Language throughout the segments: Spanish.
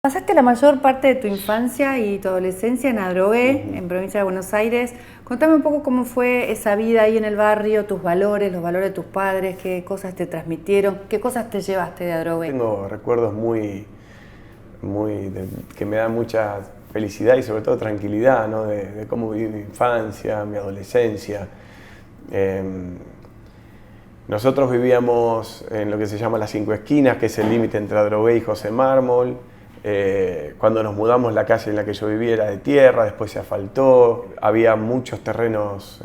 Pasaste la mayor parte de tu infancia y tu adolescencia en Adrogué, en provincia de Buenos Aires. Contame un poco cómo fue esa vida ahí en el barrio, tus valores, los valores de tus padres, qué cosas te transmitieron, qué cosas te llevaste de Adrogué. Tengo recuerdos que me dan mucha felicidad y sobre todo tranquilidad, ¿no? de cómo viví mi infancia, mi adolescencia. Nosotros vivíamos en lo que se llama las Cinco Esquinas, que es el límite entre Adrogué y José Mármol. Cuando nos mudamos, la calle en la que yo vivía era de tierra, después se asfaltó, había muchos terrenos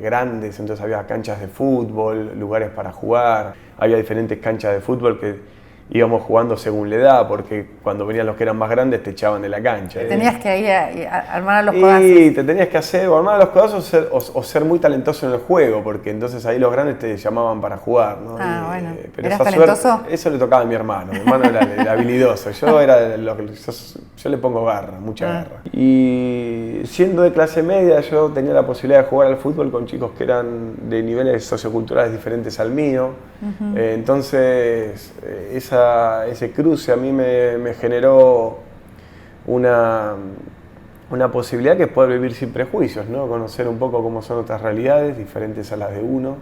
grandes, entonces había canchas de fútbol, lugares para jugar, había diferentes canchas de fútbol que íbamos jugando según la edad, porque cuando venían los que eran más grandes te echaban de la cancha. Tenías que ir a armar a los codazos. Y te tenías que hacer o armar a los codazos o ser muy talentoso en el juego, porque entonces ahí los grandes te llamaban para jugar, ¿no? Bueno. Pero ¿Eras talentoso? Suerte, eso le tocaba a mi hermano. Mi hermano era el habilidoso. Yo era yo le pongo garra, mucha garra. Y siendo de clase media, yo tenía la posibilidad de jugar al fútbol con chicos que eran de niveles socioculturales diferentes al mío. Entonces, ese cruce a mí me generó una posibilidad que es poder vivir sin prejuicios, ¿no? Conocer un poco cómo son otras realidades diferentes a las de uno,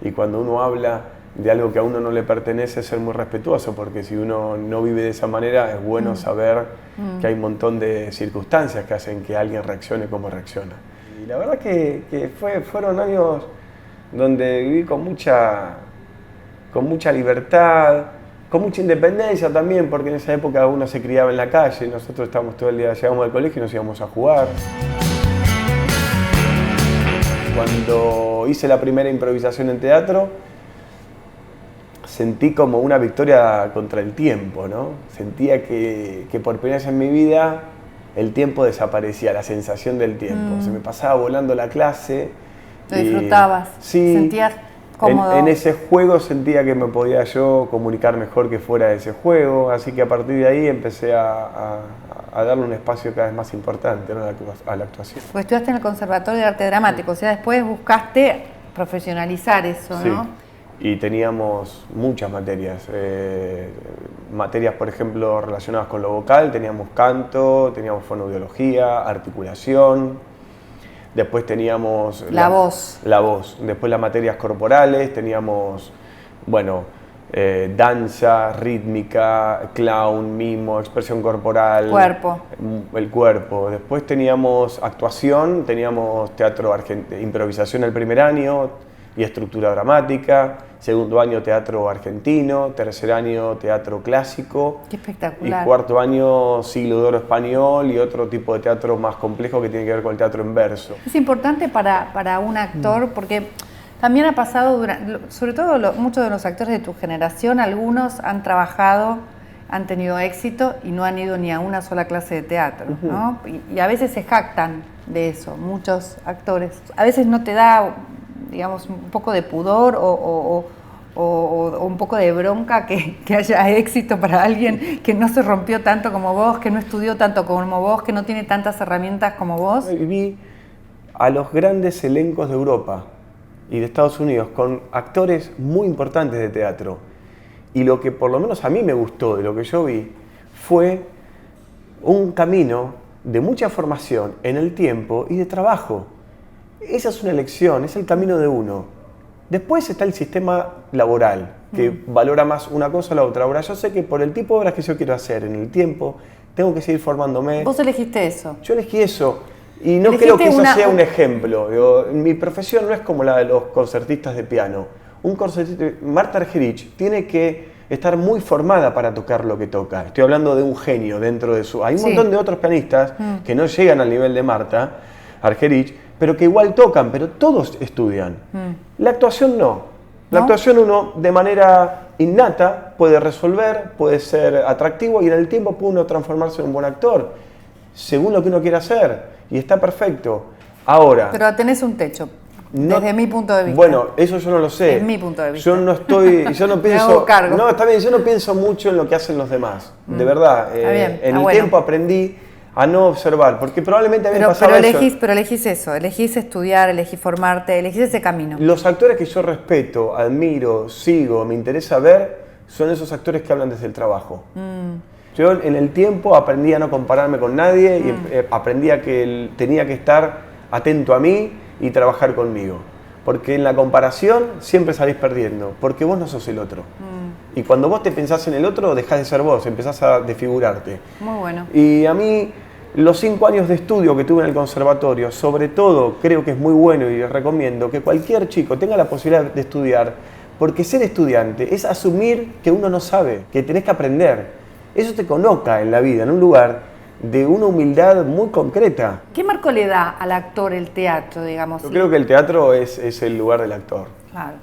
y cuando uno habla de algo que a uno no le pertenece, ser muy respetuoso, porque si uno no vive de esa manera es bueno saber que hay un montón de circunstancias que hacen que alguien reaccione como reacciona. Y la verdad que fueron años donde viví con mucha libertad, con mucha independencia también, porque en esa época uno se criaba en la calle, nosotros estábamos todo el día, llegábamos al colegio y nos íbamos a jugar. Cuando hice la primera improvisación en teatro, sentí como una victoria contra el tiempo, ¿no? Sentía que por primera vez en mi vida el tiempo desaparecía, la sensación del tiempo. Se me pasaba volando la clase. ¿Lo disfrutabas? Sí. ¿Sentías cómodo? En ese juego sentía que me podía yo comunicar mejor que fuera de ese juego, así que a partir de ahí empecé a darle un espacio cada vez más importante, ¿no? a la actuación. Porque estudiaste en el Conservatorio de Arte Dramático, o sea, después buscaste profesionalizar eso, Sí. ¿no? Y teníamos muchas materias, materias por ejemplo relacionadas con lo vocal, teníamos canto, teníamos fonoaudiología, articulación, después teníamos la voz, después las materias corporales, teníamos, bueno, danza, rítmica, clown, mimo, expresión corporal, el cuerpo, después teníamos actuación, teníamos teatro improvisación el primer año y estructura dramática, segundo año teatro argentino, tercer año teatro clásico. ¡Qué espectacular! Y cuarto año siglo de oro español y otro tipo de teatro más complejo que tiene que ver con el teatro en verso. Es importante para un actor porque también ha pasado, sobre todo muchos de los actores de tu generación, algunos han trabajado, han tenido éxito y no han ido ni a una sola clase de teatro, ¿no? Y a veces se jactan de eso, muchos actores. A veces no te da, digamos, un poco de pudor o un poco de bronca que haya éxito para alguien que no se rompió tanto como vos, que no estudió tanto como vos, que no tiene tantas herramientas como vos. Vi a los grandes elencos de Europa y de Estados Unidos con actores muy importantes de teatro, y lo que por lo menos a mí me gustó de lo que yo vi fue un camino de mucha formación en el tiempo y de trabajo. Esa es una elección, es el camino de uno. Después está el sistema laboral, que valora más una cosa o la otra. Ahora, yo sé que por el tipo de obras que yo quiero hacer en el tiempo, tengo que seguir formándome. ¿Vos elegiste eso? Yo elegí eso, y no creo que eso sea un ejemplo. Digo, mi profesión no es como la de los concertistas de piano. Marta Argerich tiene que estar muy formada para tocar lo que toca. Estoy hablando de un genio dentro de su... Hay un montón de otros pianistas que no llegan al nivel de Marta Argerich, pero que igual tocan, pero todos estudian. La actuación no. La actuación uno de manera innata puede resolver, puede ser atractivo y en el tiempo puede uno transformarse en un buen actor, según lo que uno quiera hacer, y está perfecto. Ahora... Pero tenés un techo, desde mi punto de vista. Bueno, eso yo no lo sé. Es mi punto de vista. Yo no pienso... Me hago cargo. No, está bien, yo no pienso mucho en lo que hacen los demás, de verdad. En el tiempo aprendí a no observar, porque probablemente a mí me pasaba eso. Pero elegís eso, elegís estudiar, elegís formarte, elegís ese camino. Los actores que yo respeto, admiro, sigo, me interesa ver, son esos actores que hablan desde el trabajo. Yo en el tiempo aprendí a no compararme con nadie y aprendí a que tenía que estar atento a mí y trabajar conmigo. Porque en la comparación siempre salís perdiendo, porque vos no sos el otro. Y cuando vos te pensás en el otro, dejás de ser vos, empezás a desfigurarte. Muy bueno. Y a mí, los 5 años de estudio que tuve en el conservatorio, sobre todo, creo que es muy bueno y les recomiendo que cualquier chico tenga la posibilidad de estudiar, porque ser estudiante es asumir que uno no sabe, que tenés que aprender. Eso te coloca en la vida, en un lugar de una humildad muy concreta. ¿Qué marco le da al actor el teatro, digamos? Yo creo que el teatro es el lugar del actor. Claro.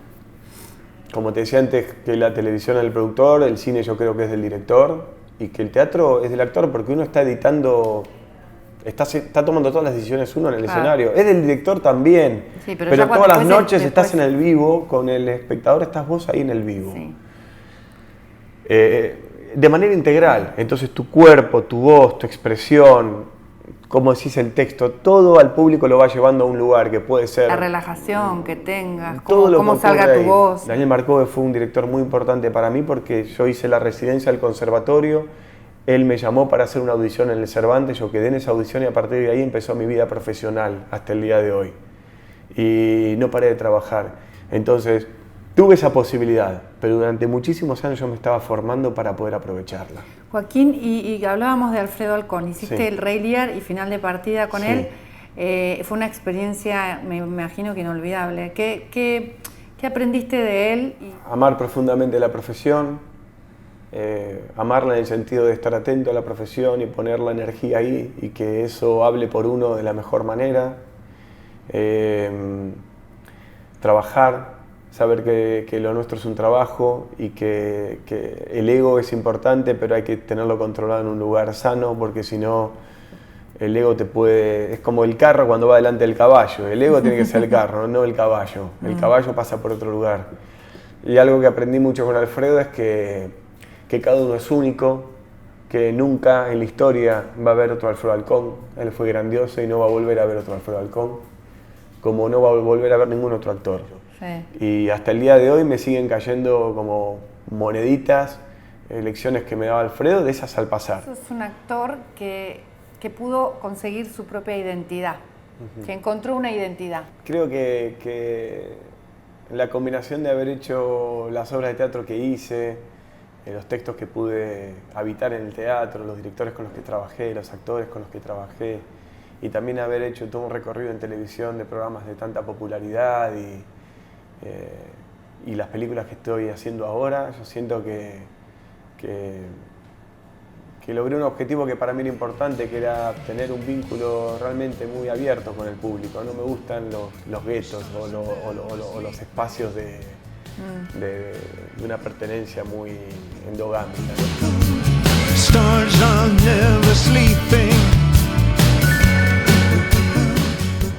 Como te decía antes, que la televisión es del productor, el cine yo creo que es del director, y que el teatro es del actor porque uno está editando, está tomando todas las decisiones uno en el escenario. Es del director también, sí, pero todas las noches estás en el vivo, con el espectador estás vos ahí en el vivo. Sí. De manera integral, entonces tu cuerpo, tu voz, tu expresión, como decís el texto, todo al público lo va llevando a un lugar que puede ser... La relajación que tengas, cómo salga tu voz. Daniel Marcove fue un director muy importante para mí porque yo hice la residencia del conservatorio, él me llamó para hacer una audición en el Cervantes, yo quedé en esa audición y a partir de ahí empezó mi vida profesional hasta el día de hoy. Y no paré de trabajar. Entonces, tuve esa posibilidad, pero durante muchísimos años yo me estaba formando para poder aprovecharla. Joaquín, y hablábamos de Alfredo Alcón, hiciste Sí. El Rey Lear y final de partida con Sí. él. Fue una experiencia, me imagino que inolvidable. ¿Qué aprendiste de él? Amar profundamente la profesión, amarla en el sentido de estar atento a la profesión y poner la energía ahí y que eso hable por uno de la mejor manera. Trabajar. Saber que lo nuestro es un trabajo y que el ego es importante, pero hay que tenerlo controlado en un lugar sano, porque si no, el ego te puede... Es como el carro cuando va delante del caballo. El ego tiene que ser el carro, no el caballo. El caballo pasa por otro lugar. Y algo que aprendí mucho con Alfredo es que cada uno es único, que nunca en la historia va a haber otro Alfredo Alcón. Él fue grandioso y no va a volver a haber otro Alfredo Alcón, como no va a volver a haber ningún otro actor. Sí. Y hasta el día de hoy me siguen cayendo como moneditas, lecciones que me daba Alfredo, de esas al pasar. Es un actor que pudo conseguir su propia identidad, que encontró una identidad. Creo que la combinación de haber hecho las obras de teatro que hice, los textos que pude habitar en el teatro, los directores con los que trabajé, los actores con los que trabajé, y también haber hecho todo un recorrido en televisión de programas de tanta popularidad y las películas que estoy haciendo ahora, yo siento que logré un objetivo que para mí era importante, que era tener un vínculo realmente muy abierto con el público. No me gustan los guetos o los espacios de una pertenencia muy endogámica, ¿no? Stars are never sleeping.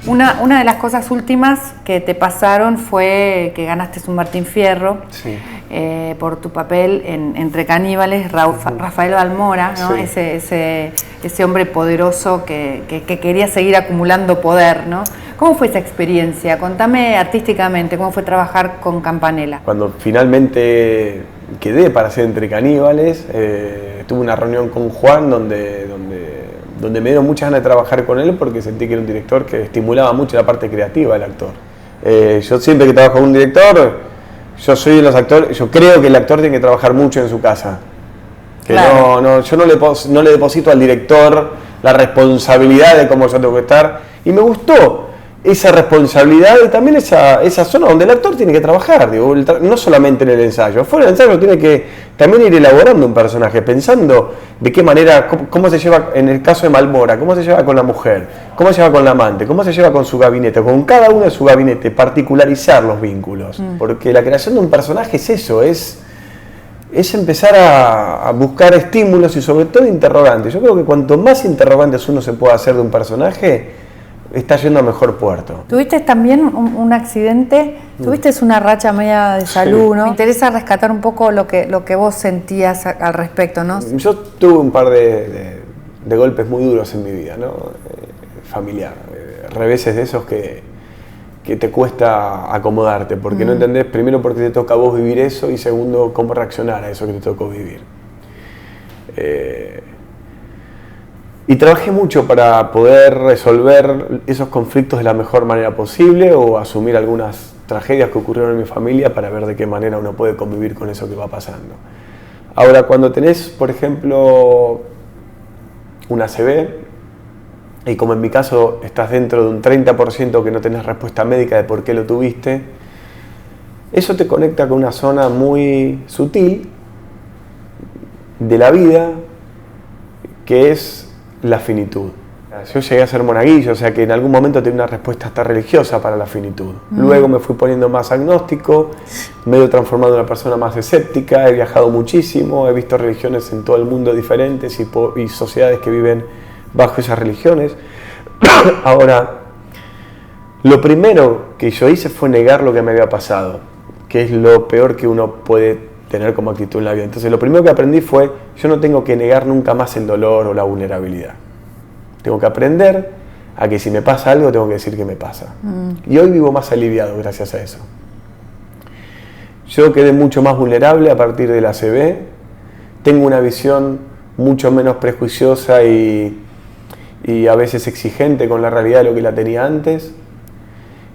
Una de las cosas últimas que te pasaron fue que ganaste un Martín Fierro. Sí. Por tu papel en Entre Caníbales, Rafael Balmora, ¿no? Sí. Ese hombre poderoso que quería seguir acumulando poder, ¿no? ¿Cómo fue esa experiencia? Contame artísticamente, ¿cómo fue trabajar con Campanella? Cuando finalmente quedé para hacer Entre Caníbales, tuve una reunión con Juan donde me dieron muchas ganas de trabajar con él porque sentí que era un director que estimulaba mucho la parte creativa del actor. Yo siempre que trabajo con un director, yo soy de los actores, yo creo que el actor tiene que trabajar mucho en su casa. Que claro. Yo no le deposito al director la responsabilidad de cómo yo tengo que estar. Y me gustó esa responsabilidad y también esa zona donde el actor tiene que trabajar, digo, no solamente en el ensayo. Fuera del ensayo tiene que también ir elaborando un personaje, pensando de qué manera, cómo se lleva, en el caso de Balmora, cómo se lleva con la mujer, cómo se lleva con la amante, cómo se lleva con su gabinete, con cada uno de su gabinete, particularizar los vínculos. Porque la creación de un personaje es eso, es empezar a buscar estímulos y sobre todo interrogantes. Yo creo que cuanto más interrogantes uno se pueda hacer de un personaje, está yendo a mejor puerto. Tuviste también un accidente, tuviste una racha media de salud, ¿no? Me interesa rescatar un poco lo que vos sentías al respecto, ¿no? Yo tuve un par de golpes muy duros en mi vida, ¿no? Familiar, reveses de esos que te cuesta acomodarte, porque no entendés, primero porque te toca a vos vivir eso y segundo, cómo reaccionar a eso que te tocó vivir. Y trabajé mucho para poder resolver esos conflictos de la mejor manera posible o asumir algunas tragedias que ocurrieron en mi familia para ver de qué manera uno puede convivir con eso que va pasando. Ahora, cuando tenés, por ejemplo, una ACV, y como en mi caso estás dentro de un 30% que no tenés respuesta médica de por qué lo tuviste, eso te conecta con una zona muy sutil de la vida que es la finitud. Yo llegué a ser monaguillo, o sea que en algún momento tenía una respuesta hasta religiosa para la finitud. Luego me fui poniendo más agnóstico, me he transformado en una persona más escéptica, he viajado muchísimo, he visto religiones en todo el mundo diferentes y sociedades que viven bajo esas religiones. Ahora, lo primero que yo hice fue negar lo que me había pasado, que es lo peor que uno puede tener como actitud en la vida. Entonces lo primero que aprendí fue, yo no tengo que negar nunca más el dolor o la vulnerabilidad. Tengo que aprender a que si me pasa algo, tengo que decir que me pasa. Y hoy vivo más aliviado gracias a eso. Yo quedé mucho más vulnerable a partir de la ACV, tengo una visión mucho menos prejuiciosa y a veces exigente con la realidad de lo que la tenía antes.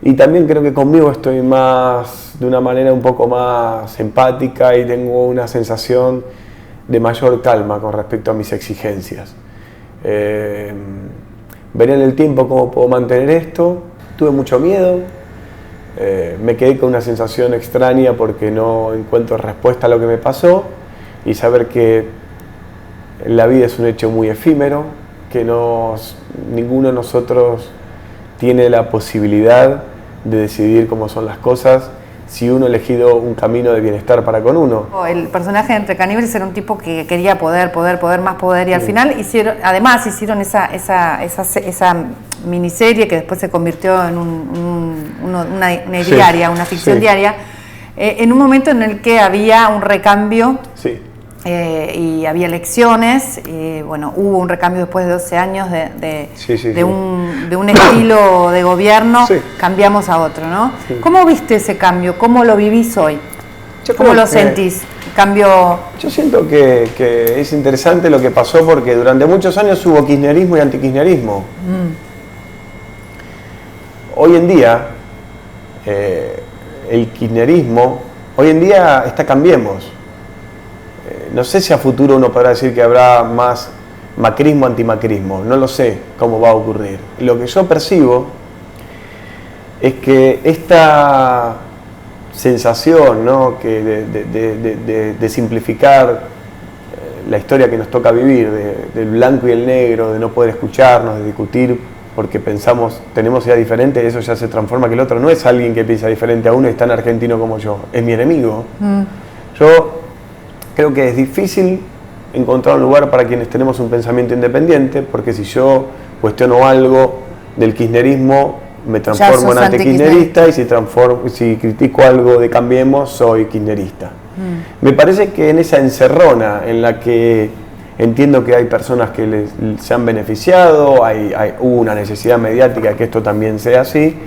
Y también creo que conmigo estoy más, de una manera un poco más empática y tengo una sensación de mayor calma con respecto a mis exigencias. Veré en el tiempo cómo puedo mantener esto. Tuve mucho miedo, me quedé con una sensación extraña porque no encuentro respuesta a lo que me pasó y saber que la vida es un hecho muy efímero, que ninguno de nosotros tiene la posibilidad de decidir cómo son las cosas si uno ha elegido un camino de bienestar para con uno. El personaje de Entre Caníbales era un tipo que quería poder, más poder, y al final hicieron esa miniserie que después se convirtió en una diaria, una ficción diaria, en un momento en el que había un recambio. Sí. Y había elecciones, y bueno, hubo un recambio después de 12 años de un estilo de gobierno, cambiamos a otro, ¿no? Sí. ¿Cómo viste ese cambio? ¿Cómo lo vivís hoy? ¿Cómo lo sentís? Cambio. Yo siento que es interesante lo que pasó porque durante muchos años hubo kirchnerismo y antikirchnerismo. Hoy en día, el kirchnerismo, hoy en día está Cambiemos. No sé si a futuro uno podrá decir que habrá más macrismo, antimacrismo, no lo sé cómo va a ocurrir. Lo que yo percibo es que esta sensación, ¿no?, de simplificar la historia que nos toca vivir, del blanco y el negro, de no poder escucharnos, de discutir porque tenemos ideas diferentes, eso ya se transforma, que el otro no es alguien que piensa diferente a uno y es tan argentino como yo, es mi enemigo. Yo creo que es difícil encontrar un lugar para quienes tenemos un pensamiento independiente, porque si yo cuestiono algo del kirchnerismo, me transformo en antikirchnerista, y si critico algo de Cambiemos, soy kirchnerista. Me parece que en esa encerrona en la que entiendo que hay personas que se han beneficiado, hubo una necesidad mediática que esto también sea así,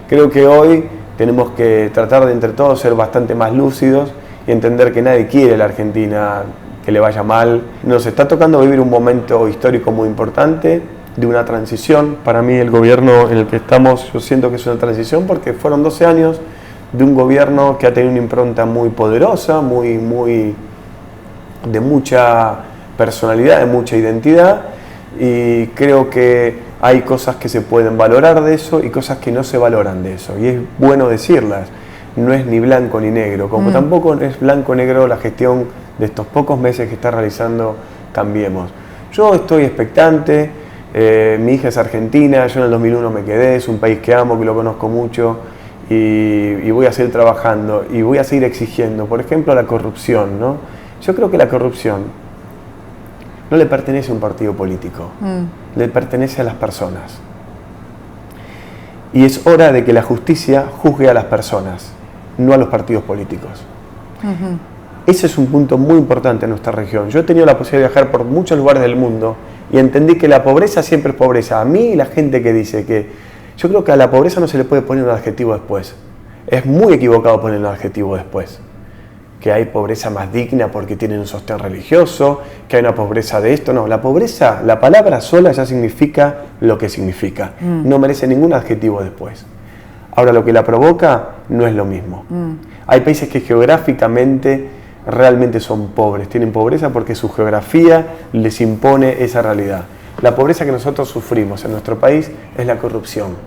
creo que hoy tenemos que tratar de entre todos ser bastante más lúcidos y entender que nadie quiere a la Argentina que le vaya mal. Nos está tocando vivir un momento histórico muy importante, de una transición. Para mí el gobierno en el que estamos, yo siento que es una transición porque fueron 12 años de un gobierno que ha tenido una impronta muy poderosa, de mucha personalidad, de mucha identidad, y creo que hay cosas que se pueden valorar de eso y cosas que no se valoran de eso, y es bueno decirlas. No es ni blanco ni negro, como tampoco es blanco o negro la gestión de estos pocos meses que está realizando Cambiemos. Yo estoy expectante, mi hija es argentina, yo en el 2001 me quedé, es un país que amo, que lo conozco mucho, y voy a seguir trabajando y voy a seguir exigiendo, por ejemplo, la corrupción, ¿no? Yo creo que la corrupción no le pertenece a un partido político, le pertenece a las personas. Y es hora de que la justicia juzgue a las personas, no a los partidos políticos. Ese es un punto muy importante en nuestra región. Yo he tenido la posibilidad de viajar por muchos lugares del mundo y entendí que la pobreza siempre es pobreza. A mí y la gente que dice que... Yo creo que a la pobreza no se le puede poner un adjetivo después. Es muy equivocado poner un adjetivo después. que hay pobreza más digna porque tienen un sostén religioso, que hay una pobreza de esto. No, la pobreza, la palabra sola ya significa lo que significa. No merece ningún adjetivo después. Ahora, lo que la provoca no es lo mismo. Hay países que geográficamente realmente son pobres, tienen pobreza porque su geografía les impone esa realidad. La pobreza que nosotros sufrimos en nuestro país es la corrupción.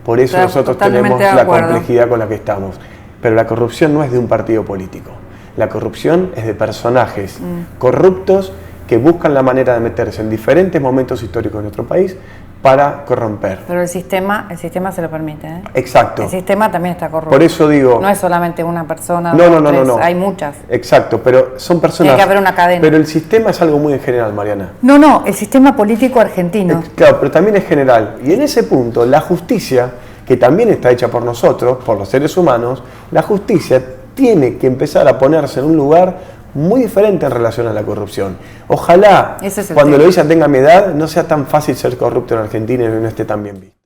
Por eso nosotros tenemos la complejidad con la que estamos. Pero la corrupción no es de un partido político. La corrupción es de personajes corruptos que buscan la manera de meterse en diferentes momentos históricos de nuestro país para corromper. Pero el sistema se lo permite, ¿eh? Exacto. El sistema también está corrupto. Por eso digo... No es solamente una persona, no. Hay muchas. Exacto, pero son personas... Tiene que haber una cadena. Pero el sistema es algo muy en general, Mariana. No, el sistema político argentino. Claro, pero también es general. Y en ese punto, la justicia, que también está hecha por nosotros, por los seres humanos, la justicia tiene que empezar a ponerse en un lugar muy diferente en relación a la corrupción. Ojalá cuando Eloísa tenga mi edad no sea tan fácil ser corrupto en Argentina y no esté tan bien visto.